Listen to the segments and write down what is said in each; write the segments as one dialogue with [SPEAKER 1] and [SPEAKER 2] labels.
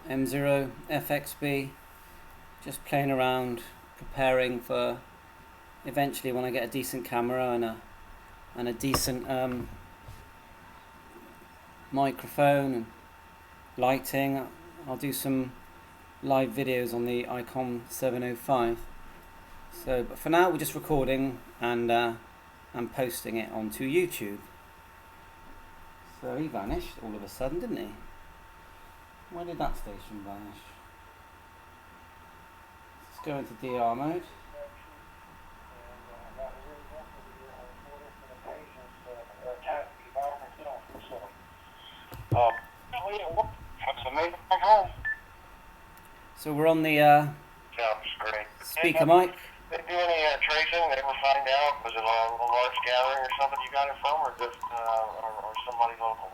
[SPEAKER 1] M0 FXB, just playing around, preparing for eventually when I get a decent camera and a decent microphone and lighting. I'll do some live videos on the ICOM 705. So, but for now we're just recording and posting it onto YouTube. So he vanished all of a sudden, didn't he? Where did that station vanish? Let's go into DR mode. So we're on the speaker mic.
[SPEAKER 2] Did you do any tracing? They ever find out? Was it a large gathering or something you got it from, or just or somebody local?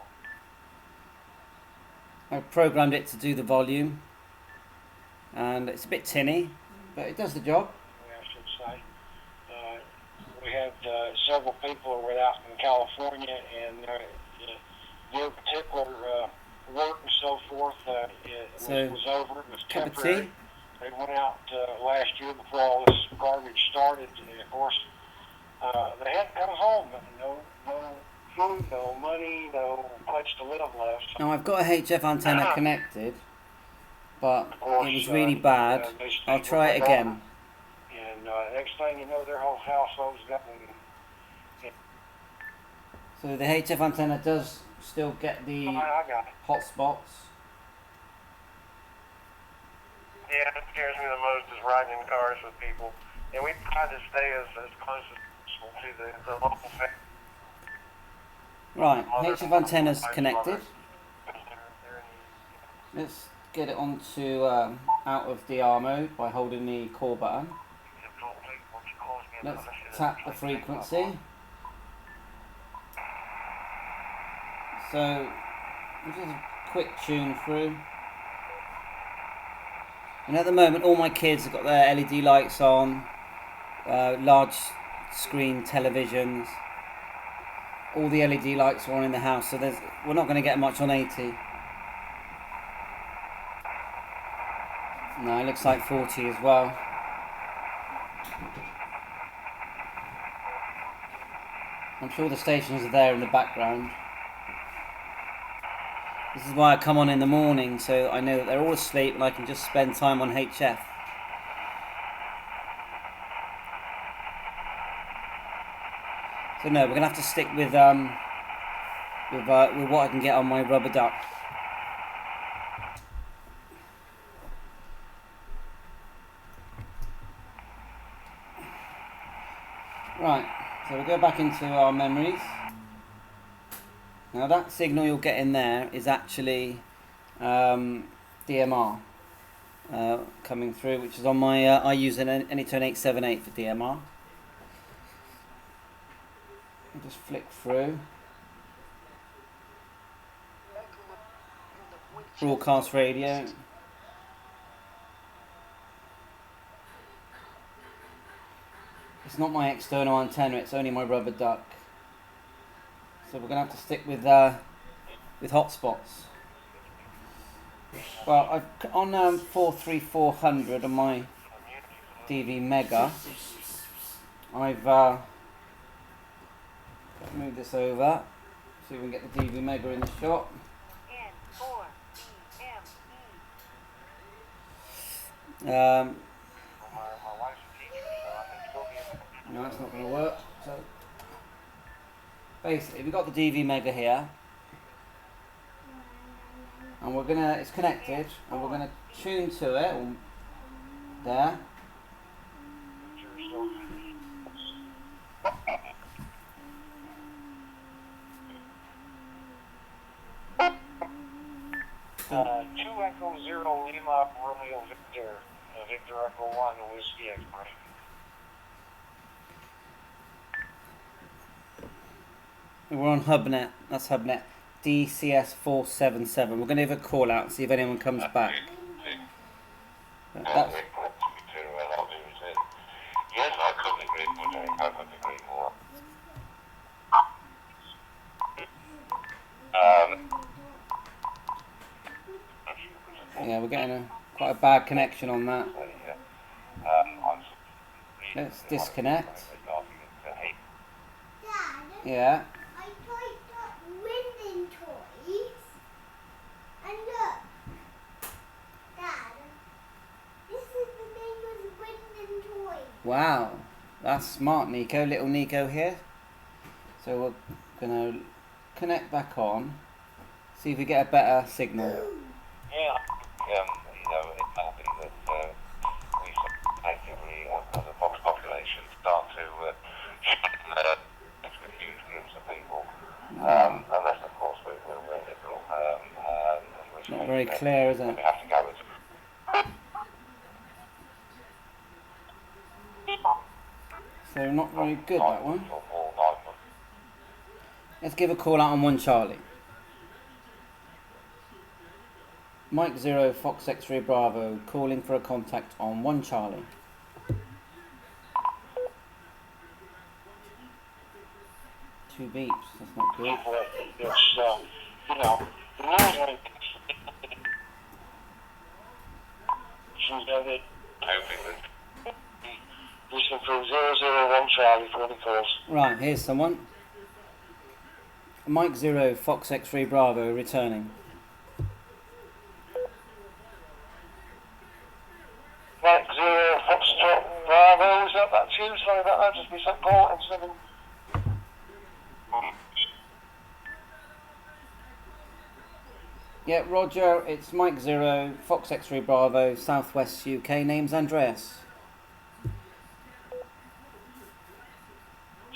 [SPEAKER 1] I programmed it to do the volume, and it's a bit tinny, but it does the job.
[SPEAKER 3] I should say. We had several who were out in California, and their particular work and so forth was over. It was
[SPEAKER 1] cup of
[SPEAKER 3] temporary.
[SPEAKER 1] tea.
[SPEAKER 3] They went out last year before all this garbage started, and of course they hadn't come home. No food, no money, no place to live left.
[SPEAKER 1] Now I've got a HF antenna connected, but
[SPEAKER 3] course,
[SPEAKER 1] it was really bad.
[SPEAKER 3] they stayed
[SPEAKER 1] I'll try
[SPEAKER 3] with
[SPEAKER 1] it
[SPEAKER 3] the
[SPEAKER 1] again.
[SPEAKER 3] And next thing you know, their whole household's got one.
[SPEAKER 1] So the HF antenna does still get the
[SPEAKER 3] I got it.
[SPEAKER 1] hotspots.
[SPEAKER 2] Yeah, it scares me the most is riding in cars with people, and we try to stay as close as possible to the local family.
[SPEAKER 1] Right, HF antenna's connected. Let's get it onto out of DR mode by holding the core button. Let's tap the frequency. So, we'll just a quick tune through. And at the moment, all my kids have got their LED lights on, large screen televisions. All the LED lights are on in the house, so we're not going to get much on 80. No, it looks like 40 as well. I'm sure the stations are there in the background. This is why I come on in the morning, so I know that they're all asleep and I can just spend time on HF. So no, we're gonna have to stick with what I can get on my rubber duck. Right, so we'll go back into our memories. Now that signal you'll get in there is actually DMR coming through, which is on my, I use an Anytone 878 for DMR. I'll just flick through. Broadcast radio. It's not my external antenna, it's only my rubber duck. So we're going to have to stick with hotspots. Well, I've on 43400 on my DV Mega, I've moved this over so we can get the DV Mega in the shot. No, that's not going to work. So basically, we've got the DV Mega here, and it's connected, and we're gonna tune to it, there.
[SPEAKER 3] Two Echo Zero Lima Romeo Victor, Victor Echo 1 Whiskey X-Ray.
[SPEAKER 1] We're on HubNet, that's HubNet, DCS477. We're going to give a call out and see if anyone comes back. That's,
[SPEAKER 2] Yes, I couldn't agree more. I couldn't agree more.
[SPEAKER 1] Yeah, we're getting quite a bad connection on that. Let's disconnect.
[SPEAKER 4] Dad,
[SPEAKER 1] Yeah.
[SPEAKER 4] I typed up winning toys. And look, Dad, this is the name of winning toys.
[SPEAKER 1] Wow, that's smart, Nico. Little Nico here. So we're gonna connect back on. See if we get a better signal.
[SPEAKER 3] Yeah. You know, it may be that we actively, as a population, start to with huge groups of people. Unless, of course, we're radical.
[SPEAKER 1] Not very clear, is it?
[SPEAKER 3] We have to go with.
[SPEAKER 1] So not very good, that one. Let's give a call out on 1 Charlie. Mike 0 Fox X-ray Bravo calling for a contact on 1 Charlie. Two beeps, that's not good.
[SPEAKER 3] It's, you know, the rules are listen for 001 Charlie for any calls.
[SPEAKER 1] Right, here's someone. Mike 0 Fox X-ray Bravo returning.
[SPEAKER 3] Mike 0 Foxtrot Bravo, is that you? Sorry about that, just missed that call and 7.
[SPEAKER 1] Yeah, Roger, it's Mike 0 Fox X-ray Bravo, Southwest UK. Name's Andreas.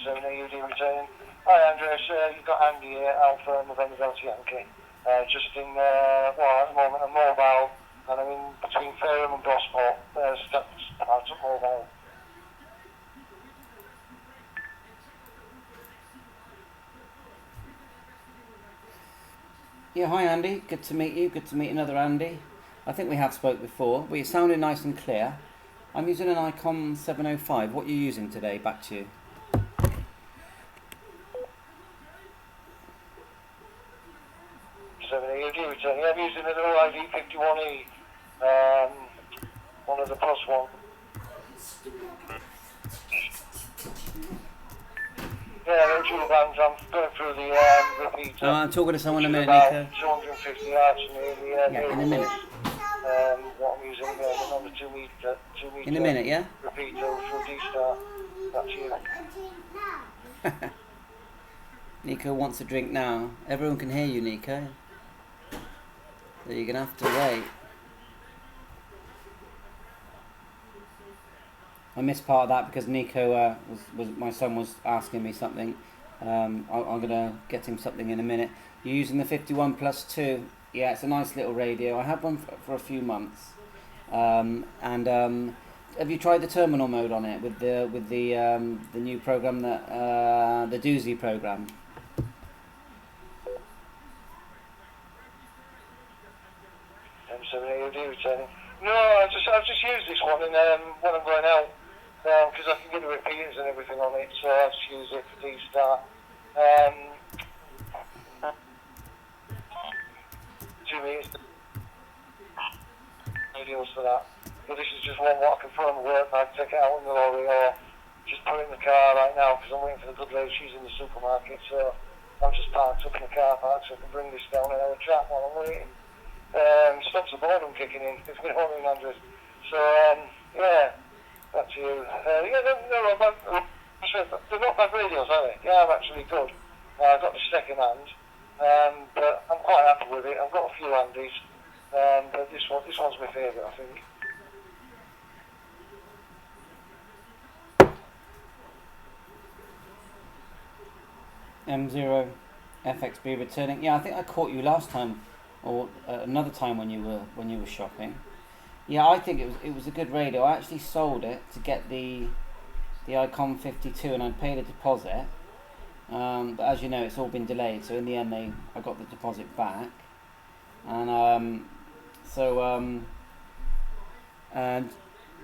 [SPEAKER 3] 7 AUD returning. Hi Andreas, you've got Andy here, Alpha November Delta Yankee. Just in, well, at the moment, a mobile, and I'm in between Fairham and Gosport. Starts at mobile.
[SPEAKER 1] Yeah, hi Andy, good to meet you, good to meet another Andy. I think we have spoke before, but you're sounding nice and clear. I'm using an ICOM 705. What are you using today? Back to you.
[SPEAKER 3] Returning. I'm using an OID 51E, one of the plus one. Yeah, no dual bands. I'm going through the repeater.
[SPEAKER 1] I'm talking to someone in a minute, Nico.
[SPEAKER 3] 250 yards near the
[SPEAKER 1] Yeah, in a minute.
[SPEAKER 3] What I'm using another 2 meter.
[SPEAKER 1] In a minute, yeah?
[SPEAKER 3] Repeater from Dstar. That's you.
[SPEAKER 1] Nico wants a drink now. Everyone can hear you, Nico. So you're gonna have to wait. I missed part of that because Nico was my son was asking me something. I'm gonna get him something in a minute. You're using the 51+2. Yeah, it's a nice little radio. I had one for a few months. Have you tried the terminal mode on it with the new program that the doozy program?
[SPEAKER 3] Returning. No, I've just used this one and when I'm going out because I can get the repeaters and everything on it, so I've just used it for Dstar. 2 meters radios for that. But this is just one what I can put on the work bag, take it out in the lorry or just put it in the car right now because I'm waiting for the good lady. She's in the supermarket, so I'm just parked up in the car park so I can bring this down and have a chat while I'm waiting. Stops the boredom kicking in, if you know what I mean, Andrew. So, yeah, that's you. Yeah, they're not bad radios, are they? Yeah, I'm actually good. I've got the second hand, but I'm quite happy with it. I've got a few handies, but this one's my favourite, I think.
[SPEAKER 1] M0 FXB returning. Yeah, I think I caught you last time, or another time when you were shopping. Yeah, I think it was a good radio. I actually sold it to get the ICOM 52, and I paid a deposit. But as you know, it's all been delayed. So in the end, I got the deposit back, and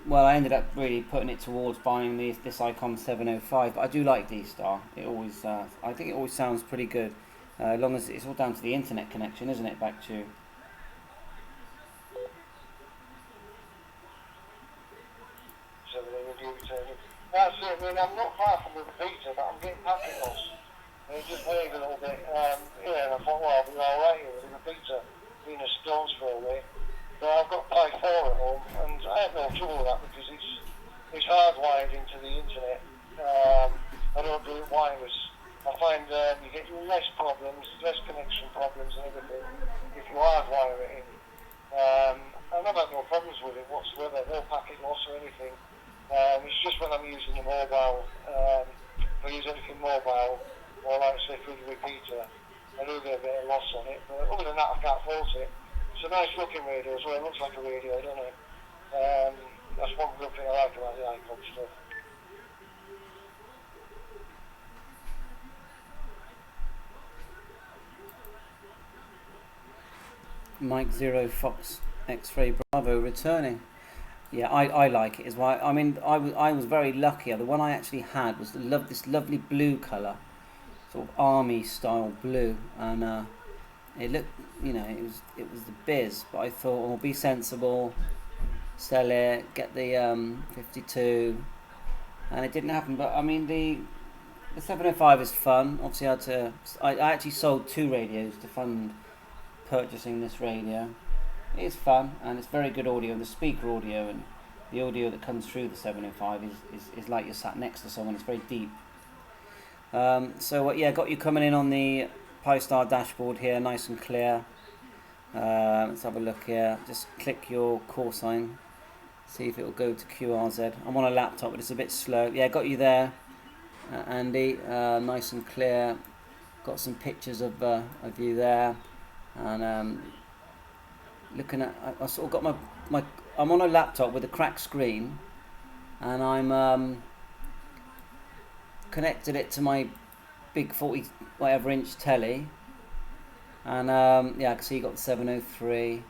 [SPEAKER 1] well, I ended up really putting it towards buying this ICOM 705. But I do like Dstar. It always, I think it always sounds pretty good. As long as it's all down to the internet connection, isn't it? Back to
[SPEAKER 3] you returning. That's it. I mean, I'm not far from the repeater, but I'm getting packet loss. And it just weighed a little bit. Yeah, and I thought, well, I'll be alright here with the repeater being a stone's throw away. But I've got Pi 4 at home, and I have no trouble with that because it's hardwired into the internet. I don't do it wireless. I find you get less problems, less connection problems and everything if you hardwire it in. And I've had no problems with it whatsoever, no packet loss or anything. It's just when I'm using the mobile, if I use anything mobile, or like I say through the repeater, I do get a bit of loss on it. But other than that, I can't fault it. It's a nice looking radio as well, it looks like a radio, doesn't it? That's one good thing I like about the ICOM stuff.
[SPEAKER 1] Mike 0 Fox X-Ray Bravo returning. Yeah, I like it as well. I mean, I was very lucky. The one I actually had was this lovely blue colour, sort of army style blue, and it looked, it was the biz. But I thought, well, be sensible, sell it, get the 52, and it didn't happen. But I mean, the 705 is fun. Obviously, I actually sold 2 radios to fund purchasing this radio. It is fun and it's very good audio. The speaker audio and the audio that comes through the 705 is like you're sat next to someone. It's very deep. Yeah, got you coming in on the Dstar dashboard here, nice and clear. Let's have a look here. Just click your call sign, see if it will go to QRZ. I'm on a laptop, but it's a bit slow. Yeah, got you there, Andy. Nice and clear. Got some pictures of you there. And looking at, I sort of got my I'm on a laptop with a cracked screen, and I'm connected it to my big 40 whatever inch telly, and yeah, I can see you got the 703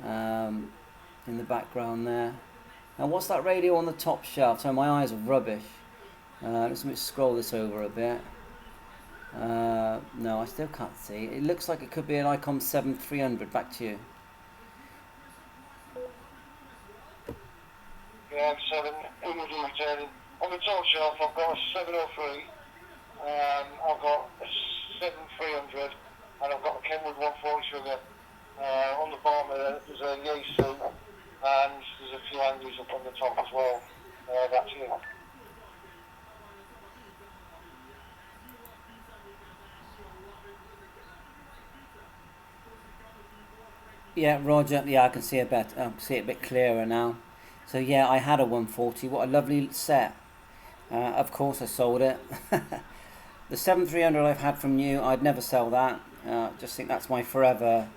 [SPEAKER 1] in the background there. Now what's that radio on the top shelf? So my eyes are rubbish. Let me scroll this over a bit. No, I still can't see. It looks like it could be an ICOM 7300. Back to you.
[SPEAKER 3] Yeah, 7, returning. On the top shelf, I've got a 703, I've got a 7300, and I've got a Kenwood 140 sugar. On the bottom there's a Yaesu, and there's a few Andys up on the top as well. That's it.
[SPEAKER 1] Yeah, Roger. Yeah, I can see see it a bit clearer now. So yeah, I had a 140. What a lovely set. Of course, I sold it. The 7300 I've had from you, I'd never sell that. Just think that's my forever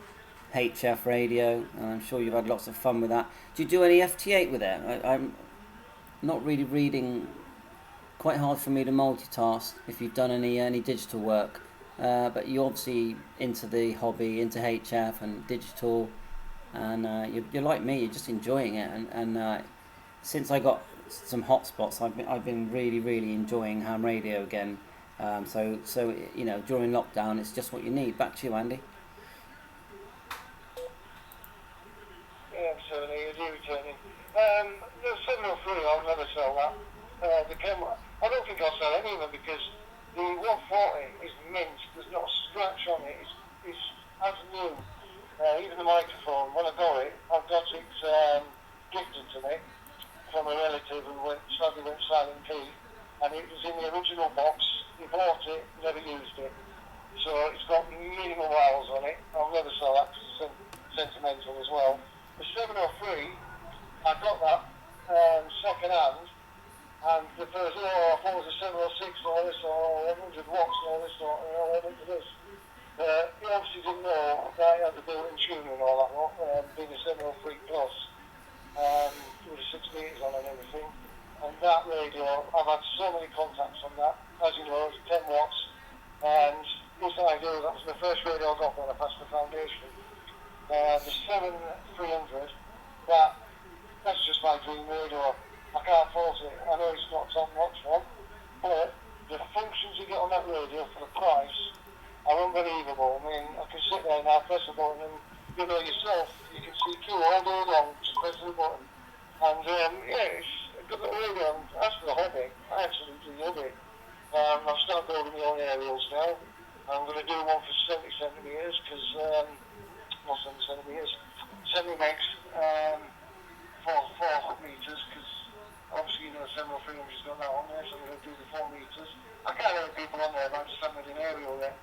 [SPEAKER 1] HF radio, and I'm sure you've had lots of fun with that. Do you do any FT8 with it? I'm not really reading. Quite hard for me to multitask if you've done any digital work. But you're obviously into the hobby, into HF and digital, and you're like me, you're just enjoying it. And since I got some hotspots, I've been really enjoying ham radio again. So during lockdown, it's just what you need. Back to you, Andy.
[SPEAKER 3] Yeah, certainly, it is returning. The 703, I'll never sell that. The camera, I don't think I'll sell any of them because the 140 is mint, there's not a scratch on it, it's as new. Even the microphone, when I got it gifted to me from a relative who sadly went silent P, and it was in the original box. He bought it, never used it. So it's got minimal miles on it. I'll never sell that because it's sentimental as well. The 703, I got that second hand. And the first, I thought it was a 706 or this, or 100 watts or this, or I went to this. He obviously didn't know that I had the built-in tuning and all that lot, being a 703 plus, with the 6 meters on and everything. And that radio, I've had so many contacts on that. As you know, it's 10 watts. And this idea, that was the first radio I got when I passed the foundation. The 7300, that's just my dream radio. I can't fault it. I know it's not top notch one, but the functions you get on that radio for the price are unbelievable. I mean, I can sit there now, press a button, and yourself, you can see Q all day long, just pressing the button. And yeah, it's got the centimetres, semi-max, 4 metres, because obviously, 703 has got that on there, so we're going to do the 4 metres. I can't hear people on there, but I just haven't an aerial there.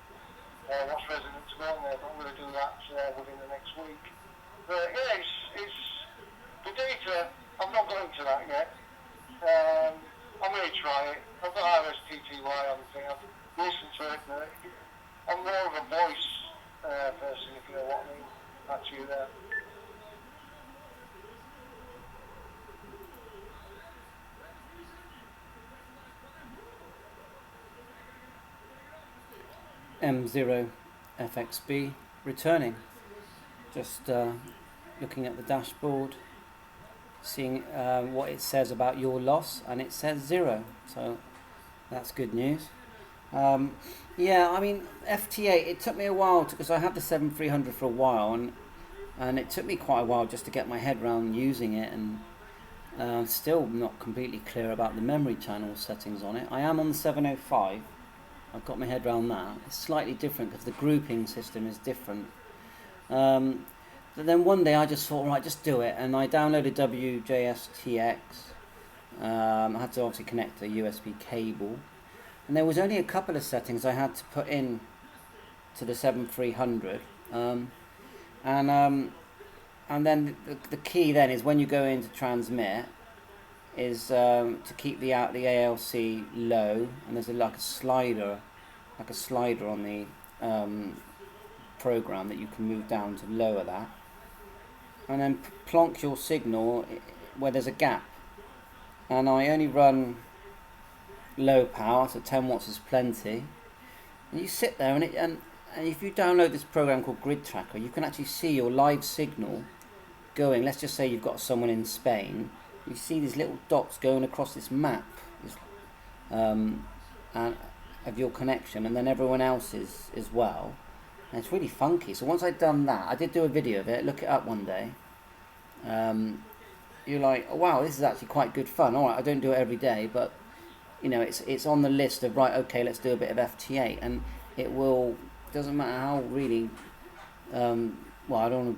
[SPEAKER 3] What's resident to go on there, but I'm going to do that within the next week. But yeah, it's the data. I'm not going to that yet. I'm going to try it. I've got RSTTY on the thing. I've listened to it. But I'm more of a voice person, if you know what I mean. That's you there.
[SPEAKER 1] M0 FXB returning. Just looking at the dashboard, seeing what it says about your loss, and it says 0, so that's good news. Yeah, I mean, FT8, it took me a while because I had the 7300 for a while, and it took me quite a while just to get my head around using it, and still not completely clear about the memory channel settings on it. I am on the 705. I've got my head around that. It's slightly different because the grouping system is different. But then one day I just thought, right, just do it, and I downloaded WJSTX. I had to obviously connect a USB cable, and there was only a couple of settings I had to put in to the 7300, and then the key then is when you go in to transmit is to keep the ALC low, and there's like a slider on the program that you can move down to lower that, and then plonk your signal where there's a gap. And I only run low power, so 10 watts is plenty. And you sit there, and if you download this program called Grid Tracker, you can actually see your live signal going. Let's just say you've got someone in Spain. You see these little dots going across this map and of your connection, and then everyone else's as well. And it's really funky. So once I'd done that, I did do a video of it. Look it up one day. You're like, oh, wow, this is actually quite good fun. All right, I don't do it every day, but it's on the list of, right, okay, let's do a bit of FT8, and it will. Doesn't matter how really. Well, I don't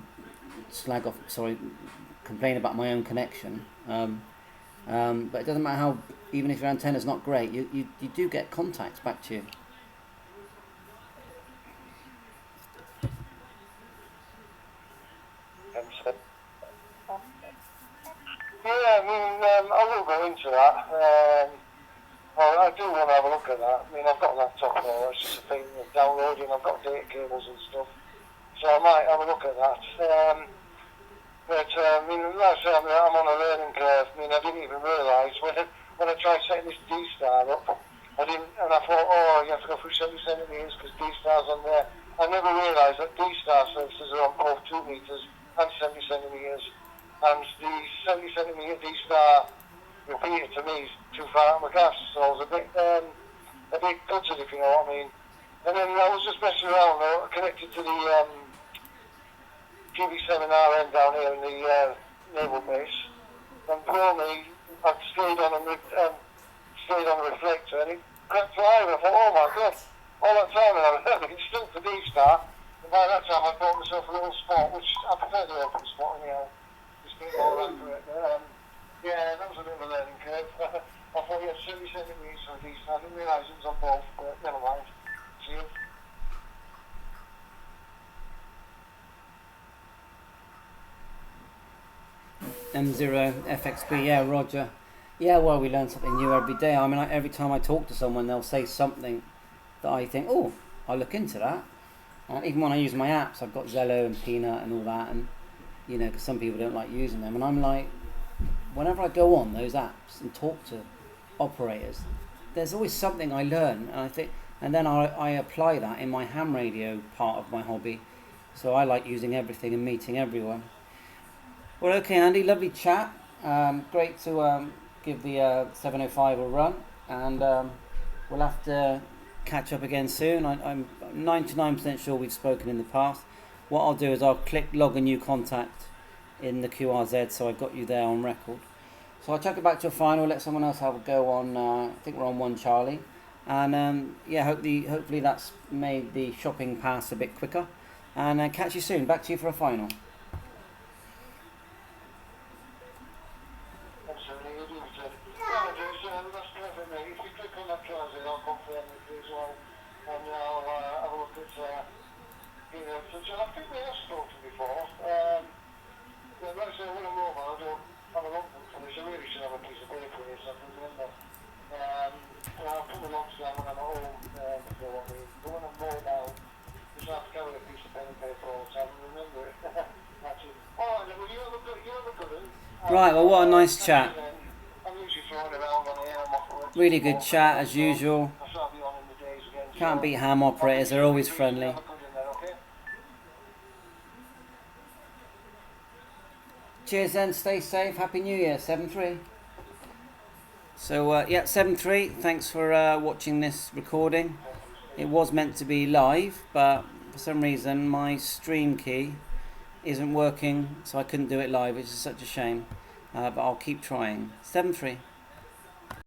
[SPEAKER 1] want to complain about my own connection. But it doesn't matter how, even if your antenna's not great, you do get contacts back to you.
[SPEAKER 3] Yeah, I will go into that. I do want to have a look at that. I mean, I've got a laptop now, it's just a thing of downloading, I've got data cables and stuff, so I might have a look at that. But, I mean, like I say, I'm on a learning curve. I mean, I didn't even realise when I tried setting this Dstar up, and I thought, oh, you have to go through 70 centimetres because Dstar's on there. I never realised that Dstar services are on both 2 metres and 70 centimetres. And the 70 centimetre Dstar repeater to me is too far out of my gas, so I was a bit gutted, if you know what I mean. And then I was just messing around, connected to the GB7RN down here in the naval base, and below me I stayed on a reflector, and it crept flying. I thought, oh my god, all that time and I've been still for Dstar, and by that time I bought myself a little spot, which I prefer the open spot anyhow. More accurate. Yeah, that was a bit of a learning curve. I thought you had 70 centimetres for Dstar. I didn't realise it was on both, but never mind. See you.
[SPEAKER 1] M0 FXB, yeah, Roger. Yeah, well, we learn something new every day. I mean, every time I talk to someone, they'll say something that I think, oh, I'll look into that. Even when I use my apps, I've got Zello and Peanut and all that, and because some people don't like using them, and I'm like, whenever I go on those apps and talk to operators, there's always something I learn, and I think, and then I apply that in my ham radio part of my hobby. So I like using everything and meeting everyone. Well, okay, Andy, lovely chat. Great to give the 705 a run, and we'll have to catch up again soon. I'm 99% sure we've spoken in the past. What I'll do is I'll click log a new contact in the QRZ, so I've got you there on record. So I'll chuck it back to a final, let someone else have a go on, I think we're on 1 Charlie. And yeah, hopefully that's made the shopping pass a bit quicker. and catch you soon. Back to you for a final.
[SPEAKER 3] Absolutely, you do it. Yeah, that's perfect, mate. If you click on that closet, I'll confirm with you as well, and I'll have a look at, so I think we have spoken before. Like I say, when I'm mobile, I don't have a logbook for this. I really should have a piece of paper here so I can remember. I'll put my logs down when I'm at home, if you want me. But when I'm mobile, just have to carry a piece of pen and paper all the time and remember it. That's it. Alright, then, well, you have a good one.
[SPEAKER 1] Right, well, what a nice chat.
[SPEAKER 3] I'm usually throwing around on here. I'm off work.
[SPEAKER 1] Really good chat as usual.
[SPEAKER 3] I shall be on in the days again.
[SPEAKER 1] Can't beat ham operators, they're always friendly.
[SPEAKER 3] Have a good one then, okay?
[SPEAKER 1] Cheers then, stay safe, Happy New Year, 7-3. So, yeah, 7-3, thanks for watching this recording. It was meant to be live, but for some reason my stream key isn't working, so I couldn't do it live, which is such a shame. But I'll keep trying. 7-3.